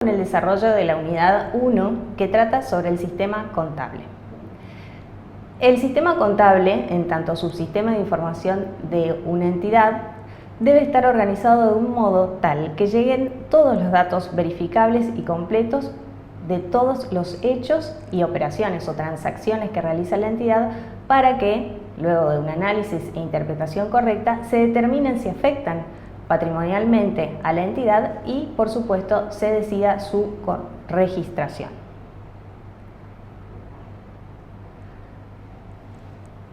Con el desarrollo de la unidad 1 que trata sobre el sistema contable. El sistema contable, en tanto subsistema de información de una entidad, debe estar organizado de un modo tal que lleguen todos los datos verificables y completos de todos los hechos y operaciones o transacciones que realiza la entidad para que, luego de un análisis e interpretación correcta, se determinen si afectan patrimonialmente a la entidad y, por supuesto, se decida su registración.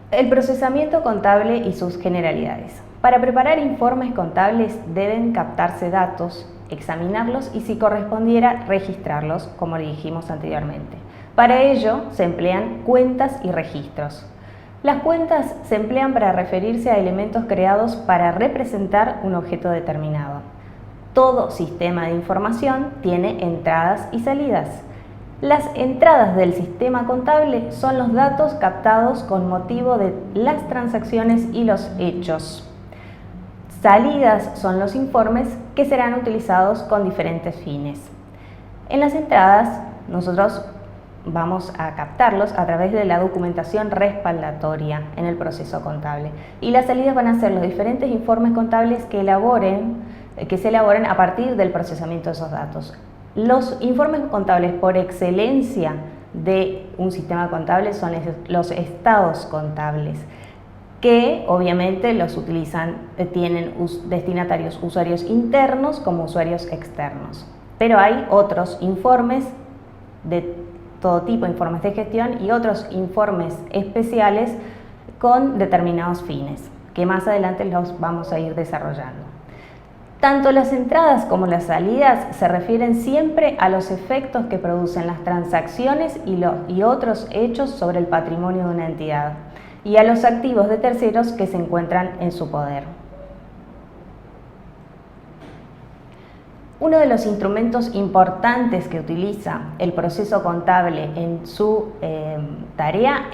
El procesamiento contable y sus generalidades. Para preparar informes contables deben captarse datos, examinarlos y, si correspondiera, registrarlos, como dijimos anteriormente. Para ello se emplean cuentas y registros. Las cuentas se emplean para referirse a elementos creados para representar un objeto determinado. Todo sistema de información tiene entradas y salidas. Las entradas del sistema contable son los datos captados con motivo de las transacciones y los hechos. Salidas son los informes que serán utilizados con diferentes fines. En las entradas, nosotros vamos a captarlos a través de la documentación respaldatoria en el proceso contable. Y las salidas van a ser los diferentes informes contables que se elaboren a partir del procesamiento de esos datos. Los informes contables por excelencia de un sistema contable son los estados contables, que obviamente los tienen destinatarios usuarios internos como usuarios externos. Pero hay otros informes de todo tipo, informes de gestión y otros informes especiales con determinados fines, que más adelante los vamos a ir desarrollando. Tanto las entradas como las salidas se refieren siempre a los efectos que producen las transacciones y otros hechos sobre el patrimonio de una entidad y a los activos de terceros que se encuentran en su poder. Uno de los instrumentos importantes que utiliza el proceso contable en su tarea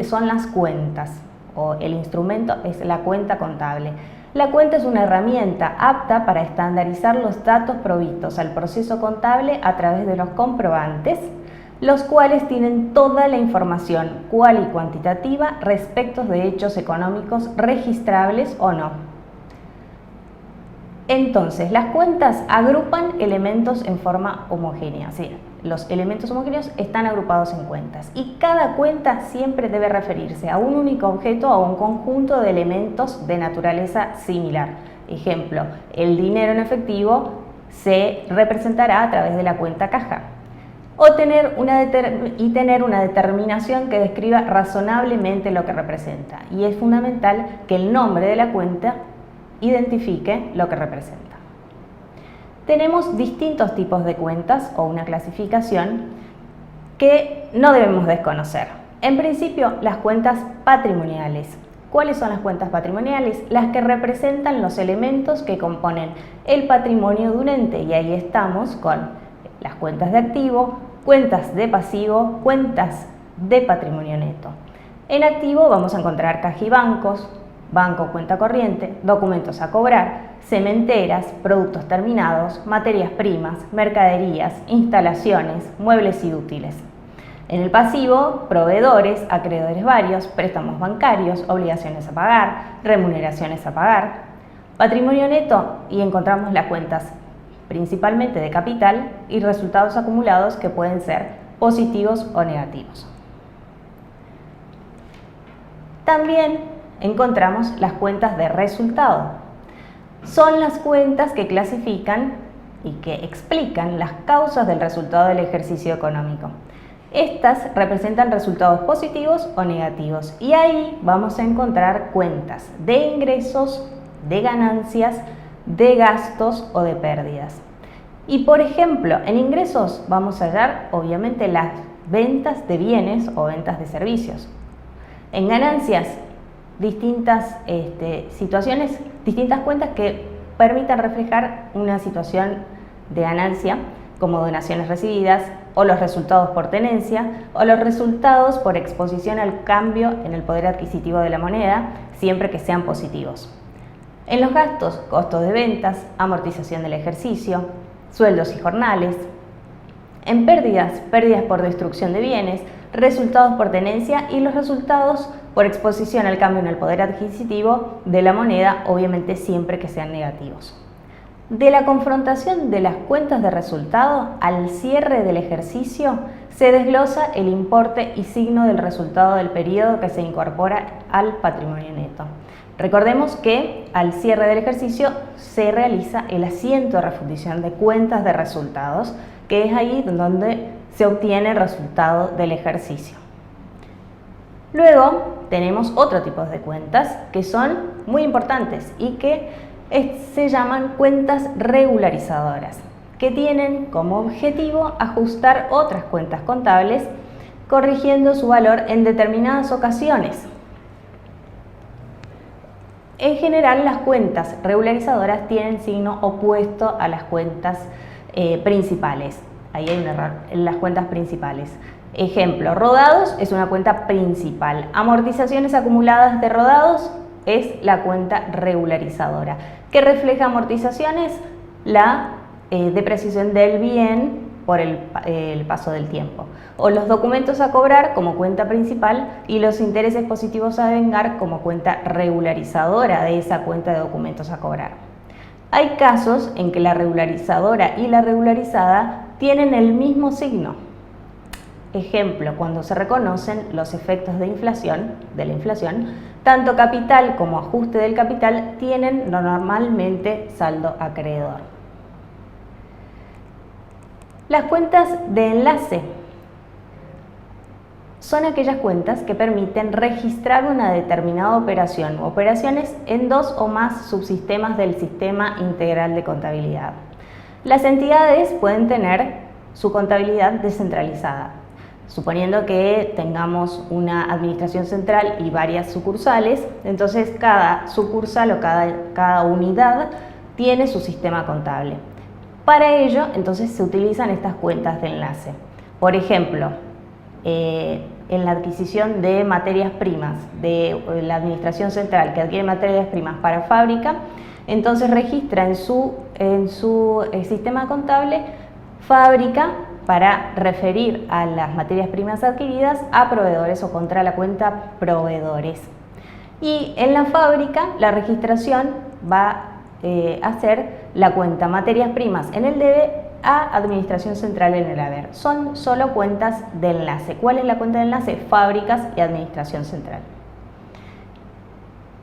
son las cuentas, o el instrumento es la cuenta contable. La cuenta es una herramienta apta para estandarizar los datos provistos al proceso contable a través de los comprobantes, los cuales tienen toda la información cual y cuantitativa respecto de hechos económicos registrables o no. Entonces, las cuentas agrupan elementos en forma homogénea, ¿sí? Los elementos homogéneos están agrupados en cuentas y cada cuenta siempre debe referirse a un único objeto o a un conjunto de elementos de naturaleza similar. Ejemplo, el dinero en efectivo se representará a través de la cuenta caja o tener una determinación que describa razonablemente lo que representa, y es fundamental que el nombre de la cuenta identifique lo que representa. Tenemos distintos tipos de cuentas o una clasificación que no debemos desconocer. En principio, las cuentas patrimoniales. ¿Cuáles son las cuentas patrimoniales? Las que representan los elementos que componen el patrimonio de un ente, y ahí estamos con las cuentas de activo, cuentas de pasivo, cuentas de patrimonio neto. En activo vamos a encontrar caja y bancos, banco, cuenta corriente, documentos a cobrar, cementeras, productos terminados, materias primas, mercaderías, instalaciones, muebles y útiles. En el pasivo, proveedores, acreedores varios, préstamos bancarios, obligaciones a pagar, remuneraciones a pagar. Patrimonio neto, y encontramos las cuentas principalmente de capital y resultados acumulados que pueden ser positivos o negativos. También encontramos las cuentas de resultado. Son las cuentas que clasifican y que explican las causas del resultado del ejercicio económico. Estas representan resultados positivos o negativos, y ahí vamos a encontrar cuentas de ingresos, de ganancias, de gastos o de pérdidas. Y por ejemplo, en ingresos vamos a hallar obviamente las ventas de bienes o ventas de servicios. En ganancias, distintas distintas cuentas que permitan reflejar una situación de ganancia, como donaciones recibidas, o los resultados por tenencia, o los resultados por exposición al cambio en el poder adquisitivo de la moneda, siempre que sean positivos. En los gastos, costos de ventas, amortización del ejercicio, sueldos y jornales. En pérdidas, pérdidas por destrucción de bienes, resultados por tenencia y los resultados por exposición al cambio en el poder adquisitivo de la moneda, obviamente siempre que sean negativos. De la confrontación de las cuentas de resultado al cierre del ejercicio se desglosa el importe y signo del resultado del periodo que se incorpora al patrimonio neto. Recordemos que al cierre del ejercicio se realiza el asiento de refundición de cuentas de resultados, que es ahí donde se obtiene el resultado del ejercicio. Luego tenemos otro tipo de cuentas que son muy importantes y que se llaman cuentas regularizadoras, que tienen como objetivo ajustar otras cuentas contables corrigiendo su valor en determinadas ocasiones. En general, las cuentas regularizadoras tienen signo opuesto a las cuentas principales. Ahí hay un error en las cuentas principales. Ejemplo, rodados es una cuenta principal. Amortizaciones acumuladas de rodados es la cuenta regularizadora. ¿Qué refleja amortizaciones? La depreciación del bien por el paso del tiempo. O los documentos a cobrar como cuenta principal y los intereses positivos a devengar como cuenta regularizadora de esa cuenta de documentos a cobrar. Hay casos en que la regularizadora y la regularizada tienen el mismo signo. Ejemplo, cuando se reconocen los efectos de la inflación, tanto capital como ajuste del capital tienen normalmente saldo acreedor. Las cuentas de enlace son aquellas cuentas que permiten registrar una determinada operación o operaciones en dos o más subsistemas del sistema integral de contabilidad. Las entidades pueden tener su contabilidad descentralizada, suponiendo que tengamos una administración central y varias sucursales, entonces cada sucursal o cada unidad tiene su sistema contable. Para ello, entonces se utilizan estas cuentas de enlace. Por ejemplo, en la adquisición de materias primas de la administración central que adquiere materias primas para fábrica, entonces registra en su sistema contable fábrica para referir a las materias primas adquiridas a proveedores o contra la cuenta proveedores. Y en la fábrica la registración va a ser la cuenta materias primas en el debe a administración central en el haber. Son solo cuentas de enlace. ¿Cuál es la cuenta de enlace? Fábricas y administración central.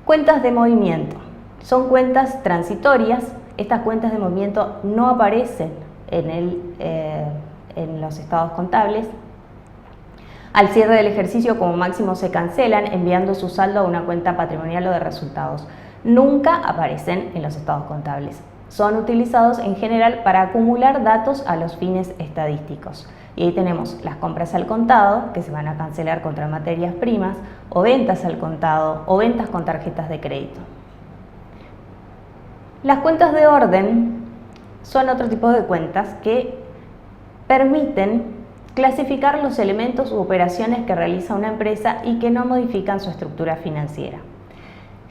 Cuentas de movimiento. Son cuentas transitorias. Estas cuentas de movimiento no aparecen en los estados contables. Al cierre del ejercicio, como máximo, se cancelan enviando su saldo a una cuenta patrimonial o de resultados. Nunca aparecen en los estados contables. Son utilizados en general para acumular datos a los fines estadísticos. Y ahí tenemos las compras al contado, que se van a cancelar contra materias primas, o ventas al contado, o ventas con tarjetas de crédito. Las cuentas de orden son otro tipo de cuentas que permiten clasificar los elementos u operaciones que realiza una empresa y que no modifican su estructura financiera.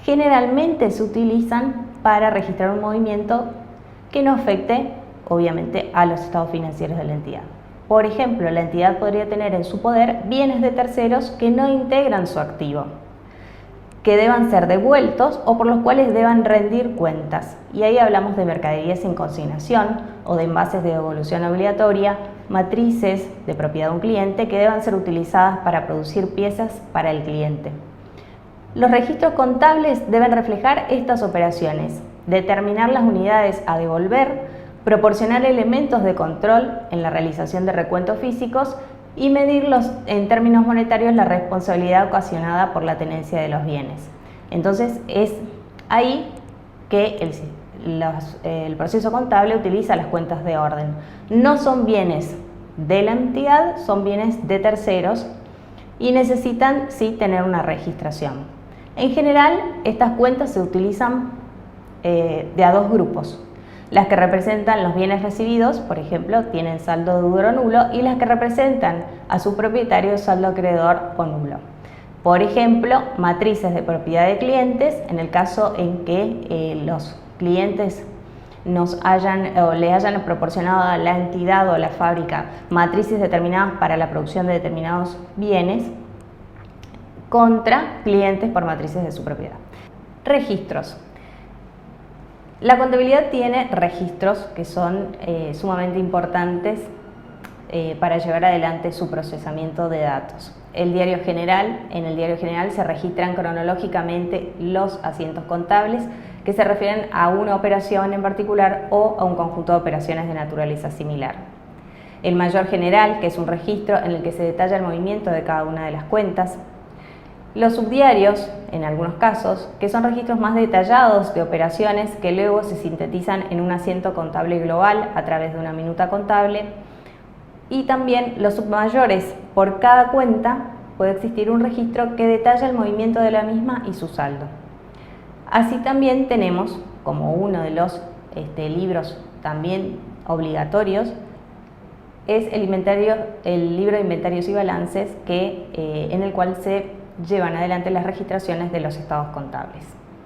Generalmente se utilizan para registrar un movimiento que no afecte, obviamente, a los estados financieros de la entidad. Por ejemplo, la entidad podría tener en su poder bienes de terceros que no integran su activo, que deban ser devueltos o por los cuales deban rendir cuentas. Y ahí hablamos de mercaderías en consignación o de envases de devolución obligatoria, matrices de propiedad de un cliente que deban ser utilizadas para producir piezas para el cliente. Los registros contables deben reflejar estas operaciones, determinar las unidades a devolver, proporcionar elementos de control en la realización de recuentos físicos y medirlos en términos monetarios la responsabilidad ocasionada por la tenencia de los bienes. Entonces es ahí que el proceso contable utiliza las cuentas de orden. No son bienes de la entidad, son bienes de terceros y necesitan sí tener una registración. En general, estas cuentas se utilizan de a dos grupos. Las que representan los bienes recibidos, por ejemplo, tienen saldo deudor o nulo, y las que representan a su propietario saldo acreedor o nulo. Por ejemplo, matrices de propiedad de clientes, en el caso en que los clientes le hayan proporcionado a la entidad o a la fábrica matrices determinadas para la producción de determinados bienes contra clientes por matrices de su propiedad. Registros. La contabilidad tiene registros que son sumamente importantes para llevar adelante su procesamiento de datos. En el diario general se registran cronológicamente los asientos contables que se refieren a una operación en particular o a un conjunto de operaciones de naturaleza similar. El mayor general, que es un registro en el que se detalla el movimiento de cada una de las cuentas. Los subdiarios, en algunos casos, que son registros más detallados de operaciones que luego se sintetizan en un asiento contable global a través de una minuta contable. Y también los submayores. Por cada cuenta puede existir un registro que detalla el movimiento de la misma y su saldo. Así también tenemos, como uno de los libros también obligatorios, es el libro de inventarios y balances en el cual se llevan adelante las registraciones de los estados contables.